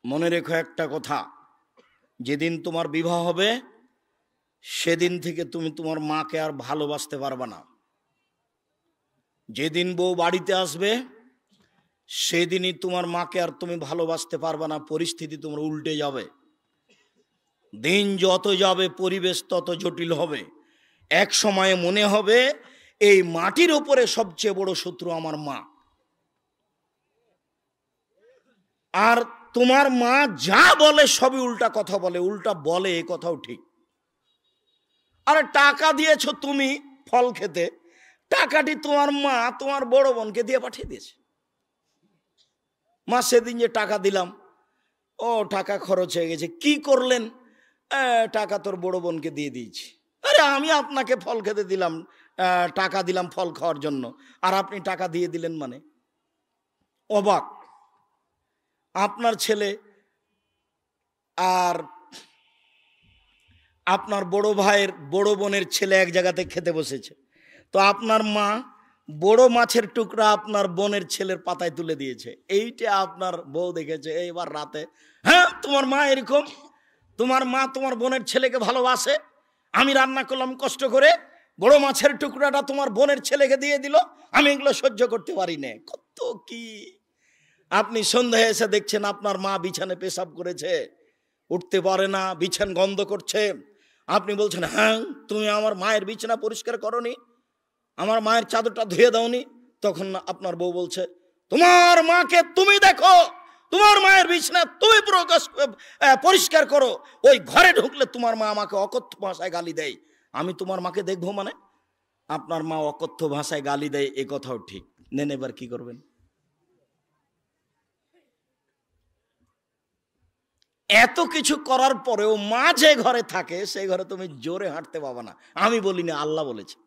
মনে রেখো একটা কথা, যেদিন তোমার বিবাহ হবে সেদিন থেকে তুমি তোমার মাকে আর ভালোবাসতে পারবে না। যেদিন বউ বাড়িতে আসবে সেদিনই তোমার মাকে আর তুমি ভালোবাসতে পারবে না। পরিস্থিতি তোমার উল্টে যাবে। দিন যত যাবে পরিবেশ তত জটিল হবে। এক সময়ে মনে হবে এই মাটির ওপরে সবচেয়ে বড় শত্রু আমার মা। আর তোমার মা যা বলে সবই উল্টা কথা বলে, উল্টা বলে, এ কথাও ঠিক। আরে টাকা দিয়েছো তুমি ফল খেতে, টাকাটি তোমার মা তোমার বড় বোনকে দিয়ে পাঠিয়ে দিয়েছে। মা সেদিন যে টাকা দিলাম, ও টাকা খরচ হয়ে গেছে, কি করলেন? টাকা তোর বড় বোনকে দিয়ে দিয়েছি। আরে আমি আপনাকে ফল খেতে দিলাম, টাকা দিলাম ফল খাওয়ার জন্য, আর আপনি টাকা দিয়ে দিলেন মানে? অবাক। আপনার ছেলে আর আপনার বড় ভাইয়ের বড় বোনের ছেলে এক জায়গাতে খেতে বসেছে, তো আপনার মা বড় মাছের টুকরা আপনার বোনের ছেলের পাতায় তুলে দিয়েছে। এইটা আপনার বউ দেখেছে। এইবার রাতে, হ্যাঁ তোমার মা এরকম, তোমার মা তোমার বোনের ছেলেকে ভালোবাসে, আমি রান্না করলাম কষ্ট করে, বড় মাছের টুকরাটা তোমার বোনের ছেলেকে দিয়ে দিল, আমি এগুলো সহ্য করতে পারি না। কত কি! আপনি সন্ধ্যায় এসে দেখছেন আপনার মা বিছানে পেশাব করেছে, উঠতে পারে না, বিছান গন্ধ করছে। আপনি বলছেন, হ্যাঁ তুমি আমার মায়ের বিছানা পরিষ্কার করনি, আমার মায়ের চাদরটা ধুয়ে দাওনি। তখন আপনার বউ বলছে, তোমার মাকে তুমি দেখো, তোমার মায়ের বিছানা তুমি পরিষ্কার করো, ওই ঘরে ঢুকলে তোমার মা আমাকে অকথ্য ভাষায় গালি দেয়, আমি তোমার মাকে দেখবো মানে? আপনার মা অকথ্য ভাষায় গালি দেয়, এ কথাও ঠিক। নেন এবার কি করবেন? এত কিছু করার পরেও মা যে ঘরে থাকে সেই ঘরে তুমি জোরে হাঁটতে পাবা না। আমি বলি না, আল্লাহ বলেছে।